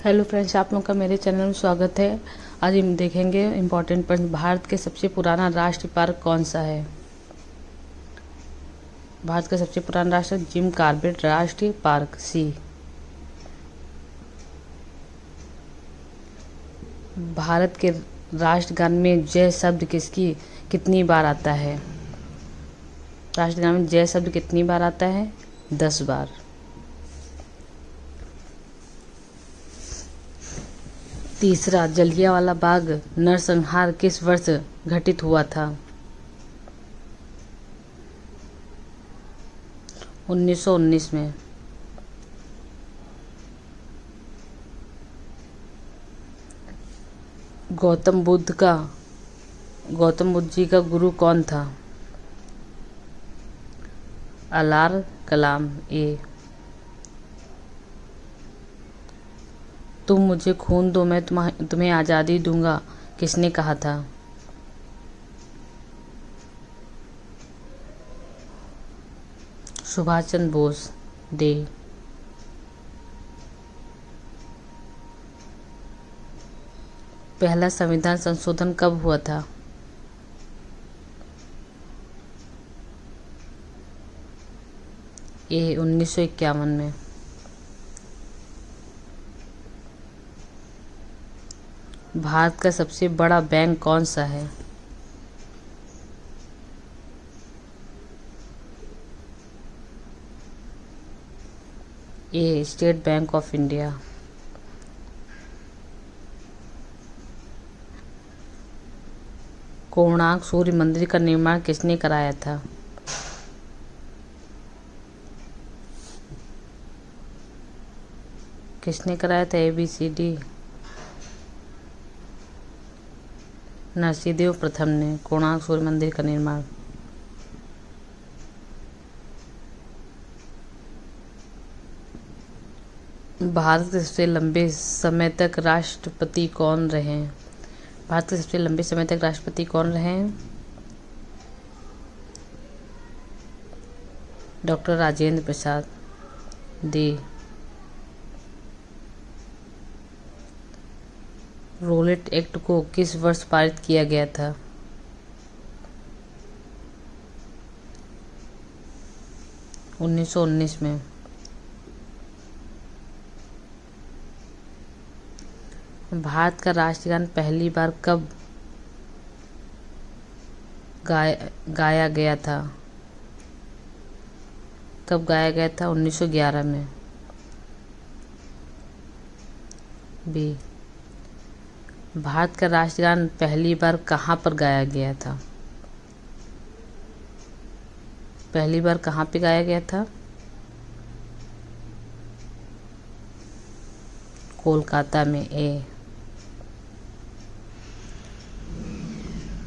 Hello friends, आप लोगों का मेरे चैनल में स्वागत है। आज हम देखेंगे इम्पोर्टेंट पॉइंट। भारत के सबसे पुराना राष्ट्रीय पार्क कौन सा है? भारत का सबसे पुराना राष्ट्रीय जिम कॉर्बेट राष्ट्रीय पार्क। सी। भारत के राष्ट्रगान में जय शब्द कितनी बार आता है? राष्ट्रगान में जय शब्द कितनी बार आता है? 10 बार। तीसरा, जलियांवाला बाग नरसंहार किस वर्ष घटित हुआ था? 1919 में। गौतम बुद्ध जी का गुरु कौन था? अलार कलाम। ए। तुम मुझे खून दो, मैं तुम्हें आज़ादी दूंगा, किसने कहा था? सुभाष चंद्र बोस। डे। पहला संविधान संशोधन कब हुआ था? ए। 1951 में। भारत का सबसे बड़ा बैंक कौन सा है? A. State Bank of India. Konark सूर्य मंदिर का निर्माण किसने कराया था? किसने कराया था? ABCD। नरसिंहदेव प्रथम ने कोणार्क सूर्य मंदिर का निर्माण। भारत के सबसे लंबे समय तक राष्ट्रपति कौन रहे? भारत के सबसे लंबे समय तक राष्ट्रपति कौन रहे? Doctor Rajendra Prasad. D. Roulette act को किस वर्ष पारित किया गया था? (1919) में। भारत का राष्ट्रगान पहली बार कब गाया गया था? कब गाया गया था? 1911 में। बी। भारत का राष्ट्रगान पहली बार कहाँ पर गाया गया था? पहली बार कहाँ पे गाया गया था? कोलकाता में। ए।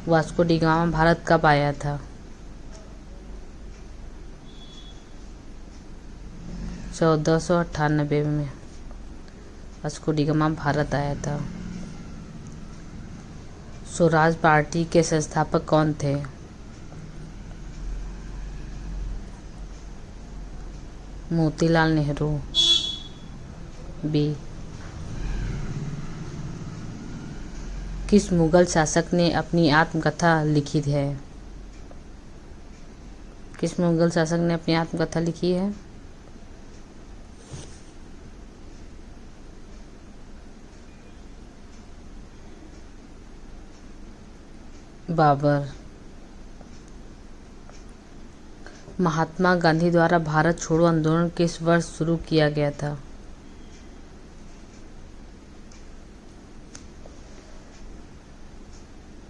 वास्को डी गामा भारत कब आया था? 1498 में वास्को डी गामा भारत आया था। स्वराज पार्टी के संस्थापक कौन थे? मोतीलाल नेहरू। बी। किस मुगल शासक ने अपनी आत्मकथा लिखी है? किस मुगल शासक ने अपनी आत्मकथा लिखी है? बाबर। महात्मा गांधी द्वारा भारत छोड़ो आंदोलन किस वर्ष शुरू किया गया था?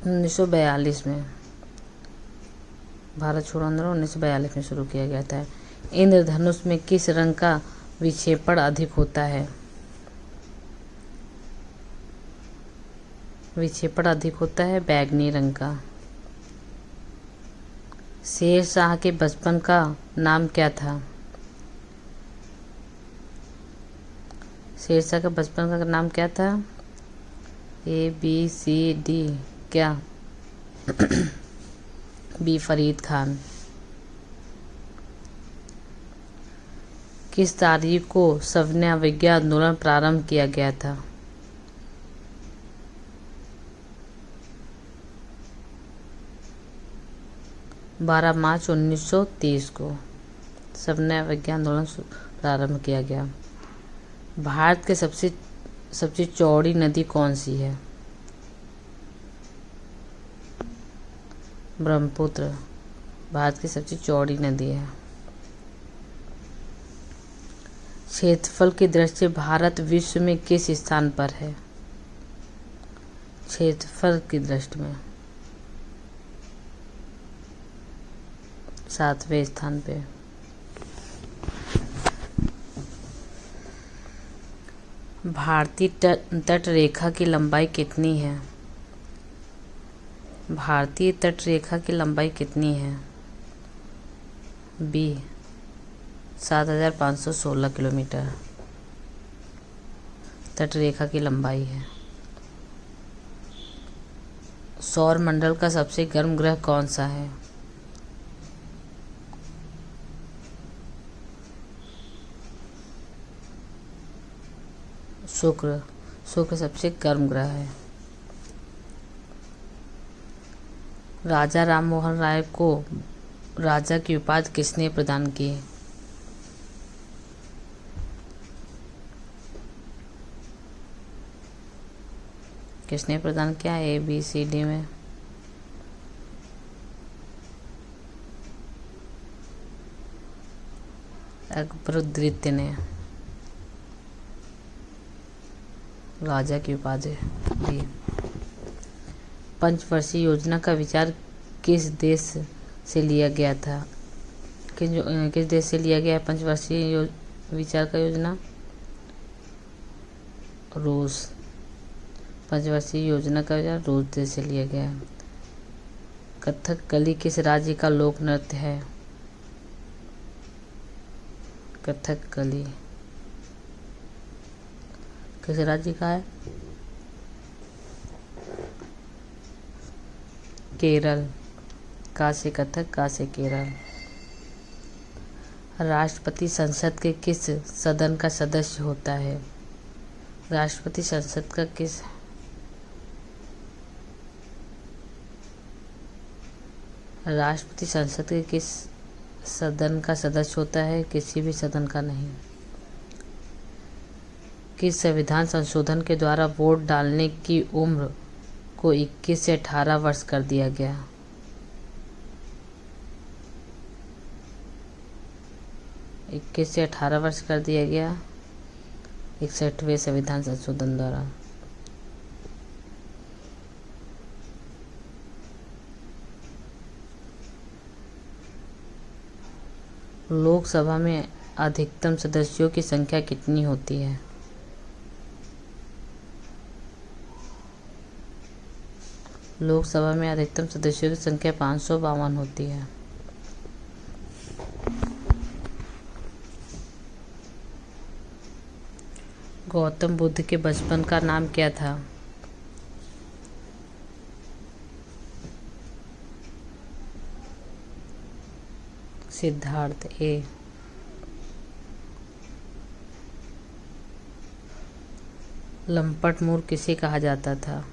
1942 में। भारत छोड़ो आंदोलन 1942 में शुरू किया गया था। इंद्रधनुष में किस रंग का विक्षेपण अधिक होता है? विक्षेपण अधिक होता है बैंगनी रंग का। शेर शाह के बचपन का नाम क्या था? शेर शाह का बचपन का नाम क्या था? ABCD। क्या? बी। फरीद खान। किस तारीख को सविनय अवज्ञा आंदोलन प्रारंभ किया गया था? 12 मार्च 1930 को सविनय अवज्ञा आंदोलन प्रारंभ किया गया। भारत के सबसे चौड़ी नदी कौन सी है? ब्रह्मपुत्र भारत की सबसे चौड़ी नदी है। क्षेत्रफल की दृष्टि से भारत विश्व में किस स्थान पर है? क्षेत्रफल की दृष्टि में 7वें स्थान पे। भारतीय तट रेखा की लंबाई कितनी है? भारतीय तट रेखा की लंबाई कितनी है? बी 7516 किलोमीटर तट रेखा की लंबाई है। सौर मंडल का सबसे गर्म ग्रह कौन सा है? शुक्र सबसे गर्म ग्रह है। राजा राममोहन राय को राजा की उपाधि किसने प्रदान की? किसने प्रदान किया? ए बी सी डी में अकबरुद्दीन ने राजा की उपाधि दी। पंचवर्षीय योजना का विचार किस देश से लिया गया था? किस देश से लिया गया है पंचवर्षीय विचार का योजना? रूस। पंचवर्षीय योजना का विचार रूस देश से लिया गया है। कथकली किस राज्य का लोक नृत्य है? कथकली किस राज्य का है? केरल। का से कथक, का से केरल। राष्ट्रपति संसद के किस सदन का सदस्य होता है? राष्ट्रपति संसद का किस राष्ट्रपति संसद के किस सदन का सदस्य होता है? किसी भी सदन का नहीं। किस संविधान संशोधन के द्वारा वोट डालने की उम्र को 21 से 18 वर्ष कर दिया गया? 21 से 18 वर्ष कर दिया गया 61वें संविधान संशोधन द्वारा। लोकसभा में अधिकतम सदस्यों की संख्या कितनी होती है? लोकसभा में अधिकतम सदस्यों की संख्या 552 होती है। गौतम बुद्ध के बचपन का नाम क्या था? सिद्धार्थ। ए। लंपट मूर किसे कहा जाता था?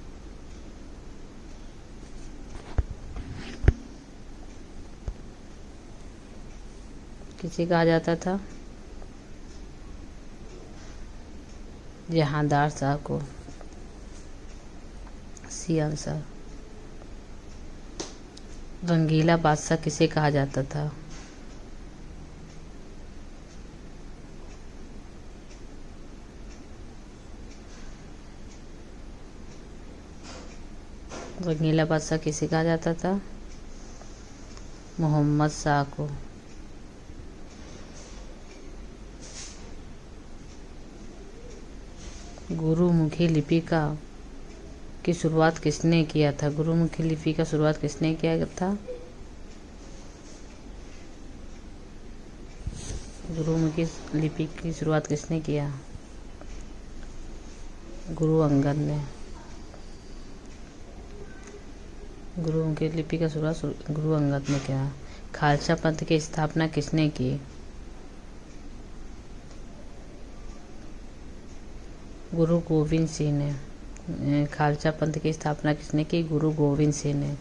किसे कहा जाता था? जहांदार शाह को। C answer. रंगीला बादशाह किसे कहा जाता था? रंगीला बादशाह किसे कहा जाता था? मोहम्मद शाह को। गुरुमुखी लिपि की शुरुआत किसने किया था? गुरुमुखी लिपि का शुरुआत किसने किया था? गुरुमुखी लिपि की शुरुआत किसने किया? गुरु अंगद ने। गुरुमुखी लिपि का शुरुआत गुरु अंगद ने किया। खालसा पंथ की स्थापना किसने की? गुरु गोविंद सिंह ने। खालसा पंथ की स्थापना किसने की? गुरु गोविंद सिंह ने।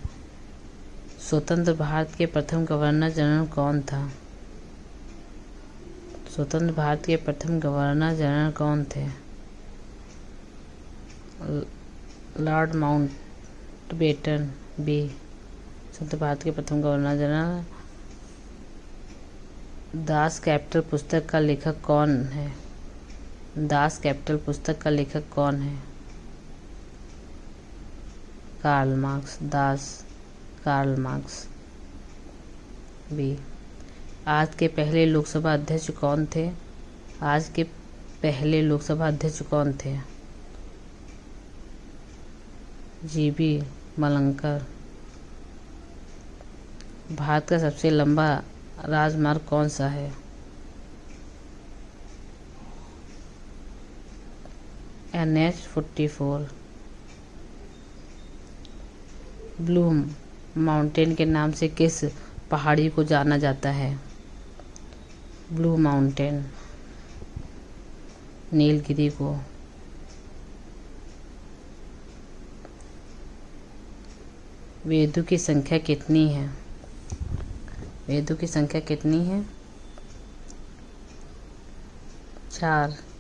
स्वतंत्र भारत के प्रथम गवर्नर जनरल कौन था? स्वतंत्र भारत के प्रथम गवर्नर जनरल कौन थे? Lord Mountbatten. बी। स्वतंत्र भारत के प्रथम गवर्नर जनरल। दास कैपिटल पुस्तक का लेखक कौन है? दास कैपिटल पुस्तक का लेखक कौन है? Karl Marx. दास कार्ल मार्क्स। बी। आज के पहले लोकसभा अध्यक्ष कौन थे? आज के पहले लोकसभा अध्यक्ष कौन थे? जीबी मलंकर। भारत का सबसे लंबा राजमार्ग कौन सा है? NH-44। ब्लू माउंटेन के नाम से किस पहाड़ी को जाना जाता है? Blue mountain. नीलगिरी को। वेदों की संख्या कितनी है? वेदों की संख्या कितनी है? 4।